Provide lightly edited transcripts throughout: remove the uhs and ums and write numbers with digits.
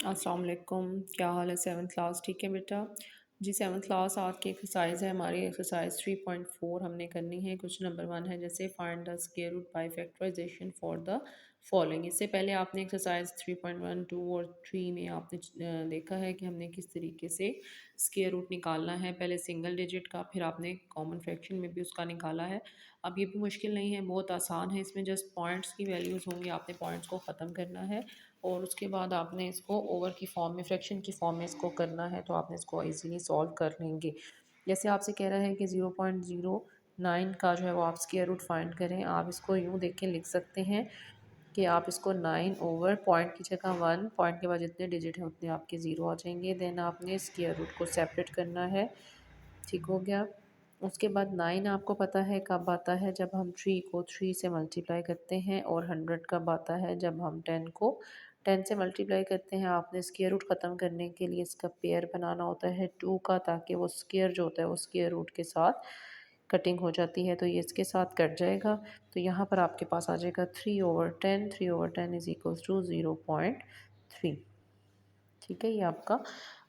अस्सलाम वालेकुम। क्या हाल है? सेवन्थ क्लास ठीक है बेटा? जी सेवन्थ क्लास आज की एक्सरसाइज है हमारी एक्सरसाइज 3.4 हमने करनी है। क्वेश्चन नंबर 1 है जैसे find the square root by factorisation for the following. इससे पहले आपने एक्सरसाइज 3.1 2 और 3 में आपने देखा है कि हमने किस तरीके से स्क्वायर रूट निकालना है। पहले सिंगल डिजिट का, फिर आपने कॉमन फ्रैक्शन में भी उसका निकाला है। अब ये भी मुश्किल नहीं है, बहुत आसान है। इसमें जस्ट पॉइंट्स की वैल्यूज़ होंगी, आपने पॉइंट्स को ख़त्म करना है और उसके बाद आपने इसको ओवर की फॉर्म में, फ्रैक्शन की फॉर्म में इसको करना है, तो आपने इसको इजीली सॉल्व कर लेंगे। जैसे आपसे कह रहा है कि 0.09 का जो है वो आप स्क्वायर रूट फाइंड करें। आप इसको यूँ देख के लिख सकते हैं कि आप इसको 9 ओवर पॉइंट की जगह 1, पॉइंट के बाद जितने डिजिट हैं उतने आपके ज़ीरो आ जाएंगे। देन आपने स्क्वायर रूट को सेपरेट करना है। ठीक हो गया। उसके बाद 9 आपको पता है कब आता है, जब हम 3 को 3 से मल्टीप्लाई करते हैं, और 100 कब आता है, जब हम 10 को 10 से मल्टीप्लाई करते हैं। आपने स्क्वायर रूट ख़त्म करने के लिए इसका पेयर बनाना होता है 2 का, ताकि वो स्क्वायर जो होता है वो स्क्वायर रूट के साथ कटिंग हो जाती है, तो ये इसके साथ कट जाएगा। तो यहाँ पर आपके पास आ जाएगा 3/10, 3/10 इज इक्वल्स टू 0.3। ठीक है, ये आपका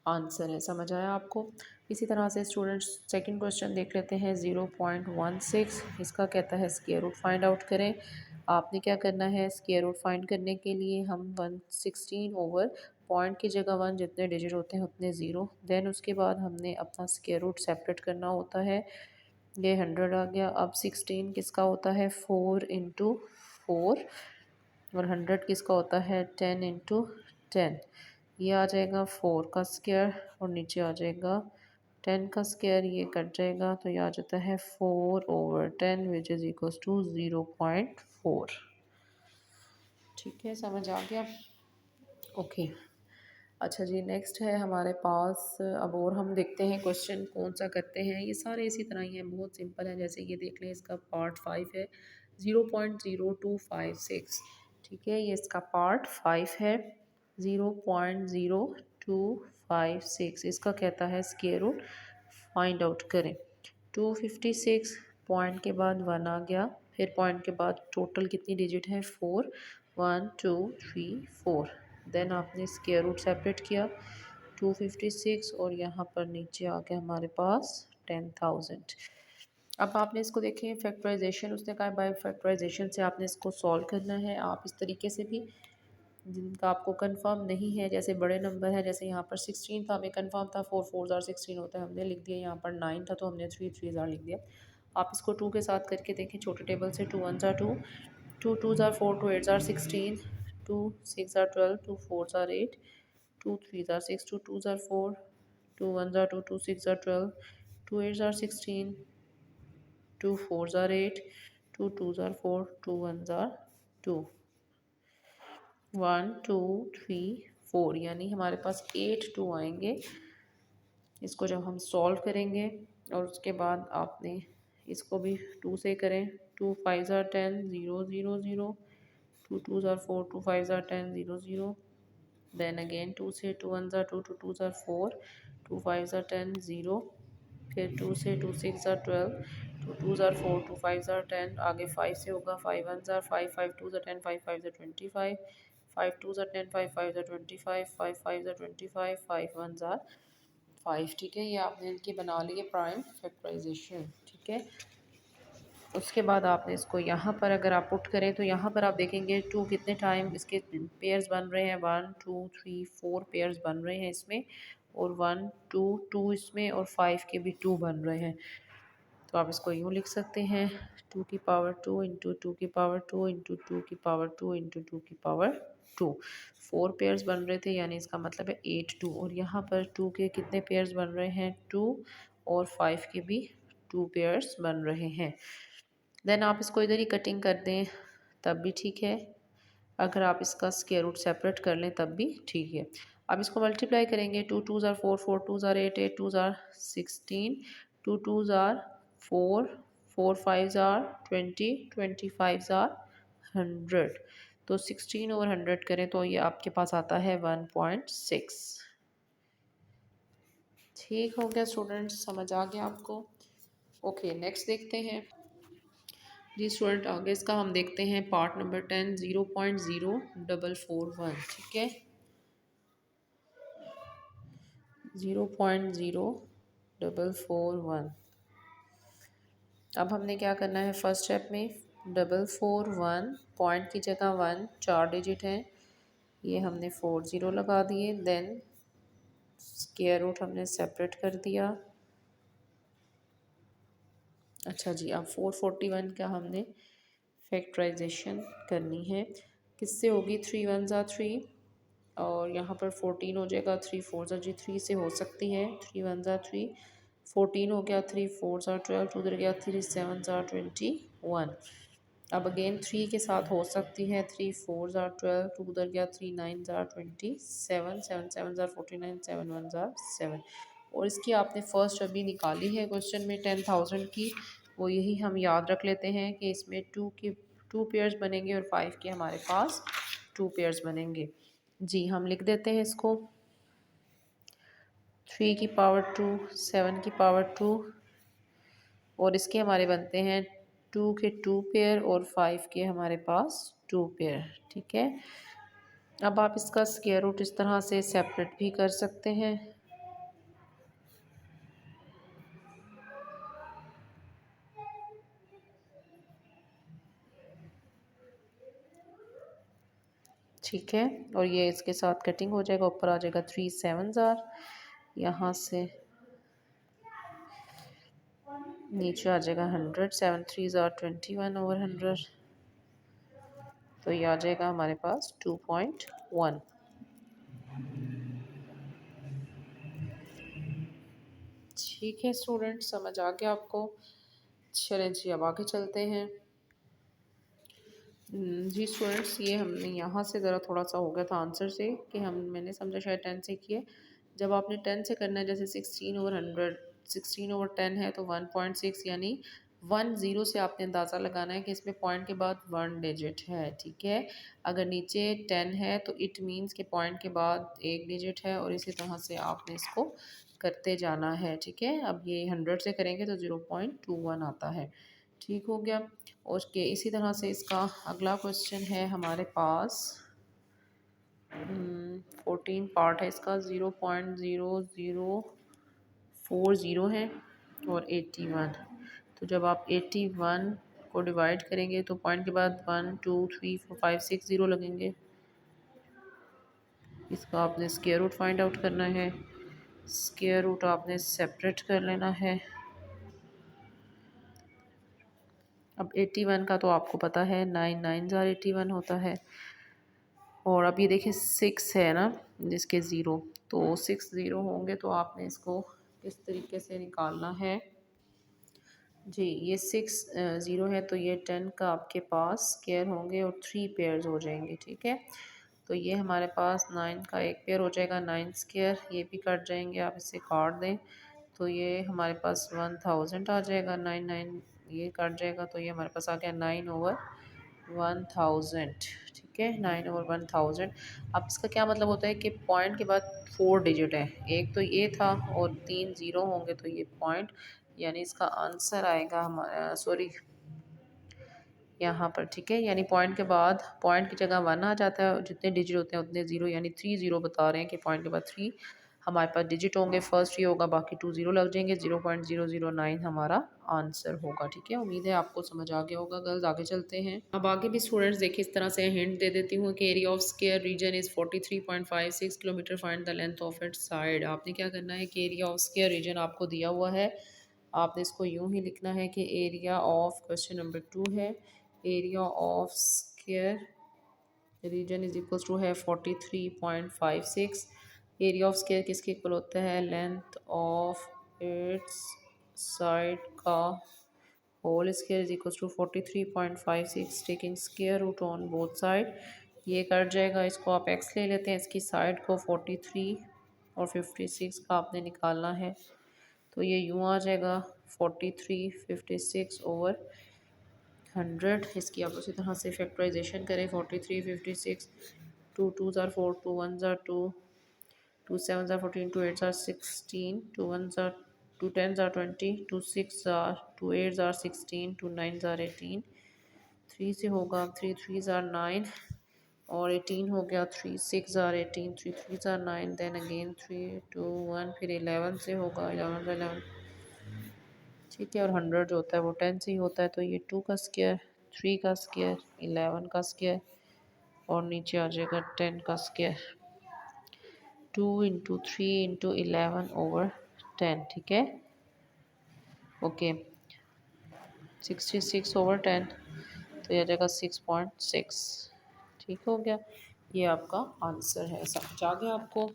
आंसर है। समझ आया आपको? इसी तरह से स्टूडेंट्स सेकंड क्वेश्चन देख लेते हैं। 0.16 इसका कहता है स्क्वायर रूट फाइंड आउट करें। आपने क्या करना है, स्क्वायर रूट फाइंड करने के लिए हम 116 ओवर पॉइंट की जगह 1 जितने डिजिट होते हैं उतने ज़ीरो। देन उसके बाद हमने अपना स्क्वायर रूट सेपरेट करना होता है। ये 100 आ गया। अब 16 किसका होता है, 4 इंटू 4, और 100 किसका होता है, 10 इंटू 10। ये आ जाएगा 4 का स्क्वायर, और नीचे आ जाएगा 10 का स्क्वायर, ये कट जाएगा तो ये आ जाता है 4/10 विच इज़ इक्वल्स टू 0.4। ठीक है, समझ आ गया? ओके। अच्छा जी, नेक्स्ट है हमारे पास। अब और हम देखते हैं क्वेश्चन कौन सा करते हैं। ये सारे इसी तरह ही हैं, बहुत सिंपल है। जैसे ये देख लें, इसका पार्ट 5 है 0.0256। ठीक है, ये इसका पार्ट 5 है 0.0256। इसका कहता है स्क्वायर रूट फाइंड आउट करें। 256 पॉइंट के बाद 1 आ गया, फिर पॉइंट के बाद टोटल कितनी डिजिट है, 4, 1 2 3 4। देन आपने स्क्वायर रूट सेपरेट किया 256, और यहाँ पर नीचे आ गया हमारे पास 10,000। अब आपने इसको देखें फैक्टराइजेशन, उसने कहा बाय फैक्टराइजेशन से आपने इसको सॉल्व करना है। आप इस तरीके से भी, जिनका आपको कंफर्म नहीं है, जैसे बड़े नंबर है, जैसे यहाँ पर 16 था, हमें कंफर्म था 4 4 16 होता है, हमने लिख दिया। यहाँ पर 9 था तो हमने 3 3 लिख दिया। आप इसको 2 के साथ करके देखें, छोटे टेबल से। 2 1 2, 2 2 4, 2 8 16, 2 6 12, 2 4 8, 2 3 6, 2 2 4, 2 1 2, 2 6 12, 2 8 16, 2 4 8, 2 2 4, 2 1 2, 1 2 3 4, यानी हमारे पास 8 2 आएंगे। इसको जब हम सॉल्व करेंगे, और उसके बाद आपने इसको भी 2 से करें। 2 5 10 0 0 0, 2 2 4, 2 5 10 0 0। देन अगेन 2 से, 2 1 2, 2 2 4, 2 5 10 0। फिर 2 से, 2 6 12, 2 2 4, 2 5 10। आगे 5 से होगा, 5 1 5, 5 2 10, 5 5 25, 5 2 10, 5 5 25, 5 5 25, 5 1 5। ठीक है, ये आपने इनकी बना लिए प्राइम फैक्टराइजेशन। ठीक है, उसके बाद आपने इसको यहाँ पर अगर आप पुट करें, तो यहाँ पर आप देखेंगे 2 कितने टाइम इसके पेयर्स बन रहे हैं, 1 2 3 4 पेयर्स बन रहे हैं इसमें, और 1 2 2 इसमें, और 5 के भी 2 बन रहे हैं। तो आप इसको यूँ लिख सकते हैं 2 की पावर 2 इंटू 2 की पावर 2 इंटू 2 की पावर 2 इंटू 2 की पावर 2। 4 पेयर्स बन रहे थे, यानी इसका मतलब है 8 2, और यहाँ पर 2 के कितने पेयर्स बन रहे हैं, 2, और 5 के भी 2 पेयर्स बन रहे हैं। देन आप इसको इधर ही कटिंग कर दें तब भी ठीक है, अगर आप इसका स्क्वायर रूट सेपरेट कर लें तब भी ठीक है। अब इसको मल्टीप्लाई करेंगे, 2 2 4, 4 2 8, 8 2 16, 2 2 4, 4 5 20, 25 100। तो 16 ओवर 100 करें तो ये आपके पास आता है 1.6। ठीक हो गया स्टूडेंट्स, समझ आ गया आपको? ओके, नेक्स्ट देखते हैं जी स्टूडेंट। आगे इसका हम देखते हैं पार्ट नंबर 10 0.0441। ठीक है, 0.0441। अब हमने क्या करना है फर्स्ट स्टेप में 441 पॉइंट की जगह 1 4 डिजिट हैं, ये हमने 40 लगा दिए। देन स्क्वायर रूट हमने सेपरेट कर दिया। अच्छा जी, अब 441 का हमने फैक्टराइजेशन करनी है। किससे होगी? 3 वन ज़ा 3 और यहाँ पर 14 हो जाएगा। 3 4 ज़ा जी 3 से हो सकती है। 3 वन ज़ा 3 14 हो गया। 3 4 ज़ा 12 2 उधर गया। 3 7 ज़ा 21। अब अगेन 3 के साथ हो सकती है। 3 4 ज़ा 12 2 उधर गया। 3 9 ज़ा 27 7 7 ज़ा 49 7 1 ज़ा 7। और इसकी आपने फर्स्ट अभी निकाली है क्वेश्चन में 10,000 की, वो यही हम याद रख लेते हैं कि इसमें 2 पेयर्स बनेंगे और 5 के हमारे पास 2 पेयर्स बनेंगे। जी हम लिख देते हैं इसको। 3 की पावर 2 7 की पावर 2 और इसके हमारे बनते हैं 2 के 2 पेयर और 5 के हमारे पास 2 पेयर। ठीक है, अब आप इसका स्क्वायर रूट इस तरह से सेपरेट भी कर सकते हैं। ठीक है, और ये इसके साथ कटिंग हो जाएगा। ऊपर आ जाएगा 3 7 ज़ार, यहाँ से नीचे आ जाएगा 100 7 3 ज़ार 21 ओवर 100, तो ये आ जाएगा हमारे पास 2.1। ठीक है स्टूडेंट, समझ आ गया आपको? चलें जी, अब आगे चलते हैं। जी स्टूडेंट्स, ये हमने यहाँ से ज़रा थोड़ा सा हो गया था आंसर से कि मैंने समझा शायद 10 से किए। जब आपने 10 से करना है, जैसे 16 ओवर 100 16 ओवर 10 है तो 1.6 यानी 10 से आपने अंदाज़ा लगाना है कि इसमें पॉइंट के बाद 1 डिजिट है। ठीक है, अगर नीचे 10 है तो इट मीन्स के पॉइंट के बाद 1 डिजिट है, और इसी तरह से आपने इसको करते जाना है। ठीक है, अब ये 100 से करेंगे तो 0.21 आता है। ठीक हो गया। और के इसी तरह से इसका अगला क्वेश्चन है हमारे पास 14 पार्ट है इसका। 0.0040 है और 81। तो जब आप 81 को डिवाइड करेंगे तो पॉइंट के बाद 1 2 3 4 5 6 ज़ीरो लगेंगे। इसका आपने स्क्वायर रूट फाइंड आउट करना है। स्क्वायर रूट आपने सेपरेट कर लेना है। अब 81 का तो आपको पता है 9 9 ज़ार 81 होता है, और अब ये देखिए 6 है ना जिसके ज़ीरो, तो 6 ज़ीरो होंगे तो आपने इसको किस तरीके से निकालना है। जी ये 6 ज़ीरो है तो ये 10 का आपके पास स्क्वायर होंगे और 3 पेयर्स हो जाएंगे। ठीक है, तो ये हमारे पास 9 का एक पेयर हो जाएगा 9 स्क्वायर, ये भी कट जाएंगे, आप इसे काट दें तो ये हमारे पास 1000 आ जाएगा। 9 9 ये कट जाएगा तो ये हमारे पास आ गया 9 ओवर 1000। ठीक है, 9 ओवर 1000। अब इसका क्या मतलब होता है कि पॉइंट के बाद 4 डिजिट है, एक तो ये था और 3 ज़ीरो होंगे तो ये पॉइंट, यानी इसका आंसर आएगा हमारा, सॉरी यहाँ पर। ठीक है, यानी पॉइंट के बाद पॉइंट की जगह 1 आ जाता है और जितने डिजिट होते हैं उतने ज़ीरो, यानी 3 ज़ीरो बता रहे हैं कि पॉइंट के बाद 3 हमारे पास डिजिट होंगे। फर्स्ट ये होगा, बाकी 2 ज़ीरो लग जाएंगे। 0.009 हमारा आंसर होगा। ठीक है, उम्मीद है आपको समझ आ गया होगा। गर्ल्स आगे चलते हैं। अब आगे भी स्टूडेंट्स देखिए, इस तरह से हिंट दे देती हूँ कि area of square region is 43.56 kilometre, find the length of its side. आपने क्या करना है कि एरिया ऑफ स्क्वायर रीजन आपको दिया हुआ है, आपने इसको यूँ ही लिखना है कि एरिया ऑफ, क्वेश्चन नंबर 2 है, area of square region is equals to है 43.56। एरिया ऑफ स्क्वायर किसके इक्वल होता है? लेंथ ऑफ इट्स साइड का whole square is equals to 43.56 taking square root on both side. ये कट जाएगा, इसको आप एक्स ले लेते हैं, इसकी साइड को 43 और 56 का आपने निकालना है, तो ये यूँ आ जाएगा 43 56 ओवर 100। इसकी आप उसी तरह से फैक्टराइजेशन करें। 43 56 2 2 ज़ार 4 2 1 ज़ार 2 2 7 ज़ार 14 2 8 ज़ार 16 2 1 ज़ार 2 10 ज़ार 20 2 6 ज़ार 2 8 ज़ार 16 2 9 ज़ार 18 3 से होगा 3 3 ज़ार 9 और 18 हो गया, 3 6 ज़ार 18, 3 3 ज़ार 9, देन अगेन 3 2 1, फिर 11 से होगा, 11 ज़ार 11, ठीक है। और 100 जो होता है वो 10 से ही होता है, तो ये 2 का स्क्वायर, 3 का स्क्वायर, 11 का स्क्वायर और नीचे आ जाएगा 10 का स्क्वायर। 2 इंटू 3 इंटू 11 ओवर 10, ठीक है। ओके, 66 ओवर 10, तो ये आ जाएगा 6.6, ठीक हो गया। ये आपका आंसर है, समझ आ गया आपको।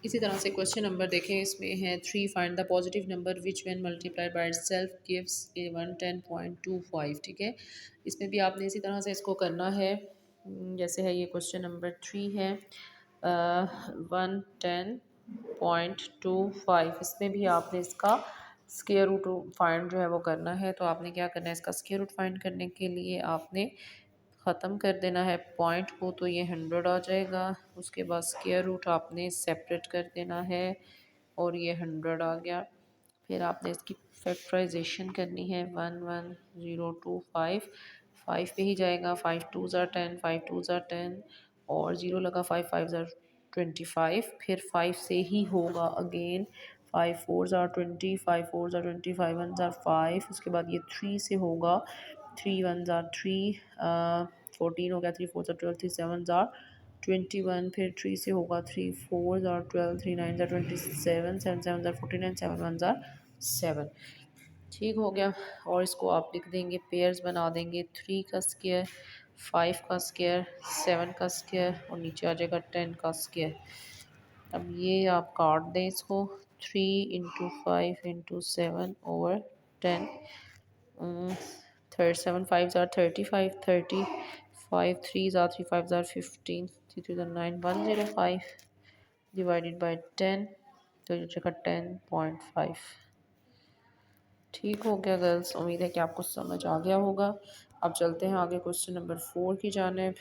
इसी तरह से क्वेश्चन नंबर देखें, इसमें है 3, find the positive number which when multiplied by itself gives ए 110.25, ठीक है। इसमें भी आपने इसी तरह से इसको करना है, जैसे है ये क्वेश्चन नंबर 3 है, 110.25, इसमें भी आपने इसका स्क्वायर रूट फाइंड जो है वो करना है। तो आपने क्या करना है, इसका स्क्वायर रूट फाइंड करने के लिए आपने ख़त्म कर देना है पॉइंट को, तो ये 100 आ जाएगा। उसके बाद स्क्वायर रूट आपने सेपरेट कर देना है और ये 100 आ गया। फिर आपने इसकी फैक्टराइजेशन करनी है, 11025, 5 पे ही जाएगा, 5 टू ज़ार 10, 5 टू ज़ार 10 और ज़ीरो लगा, 5 5 ज़ार 25, फिर 5 से ही होगा अगेन, 5 4 ज़ार 20, 5 4 ज़ार 20, 5 1 ज़ार 5, उसके बाद ये 3 से होगा, 3 1 ज़ार 3, 14 हो गया, 3 4 ज़ार 12, 3 7 ज़ार 21, फिर 3 से होगा, 3 4 ज़ार 12, 3 9 ज़ार 27, 7 7 ज़ार 49, 7 1 ज़ार 7, ठीक हो गया। और इसको आप लिख देंगे, पेयर्स बना देंगे, 3 का स्क्वायर, 5 का स्क्वायर, 7 का स्क्वायर और नीचे आ जाएगा 10 का स्क्वायर। अब ये आप काट दें इसको, 3 इंटू 5 इंटू 7 ओवर 10, 7 5 ज़ार 35, 30, 5 3 ज़ार 3 5 ज़ार 15, 3 3 ज़ार 9, 105 डिवाइडेड बाई 10, तो ये जगह 10.5, ठीक हो गया गर्ल्स। उम्मीद है कि आपको समझ आ गया होगा। अब चलते हैं आगे क्वेश्चन नंबर 4 की जानिब।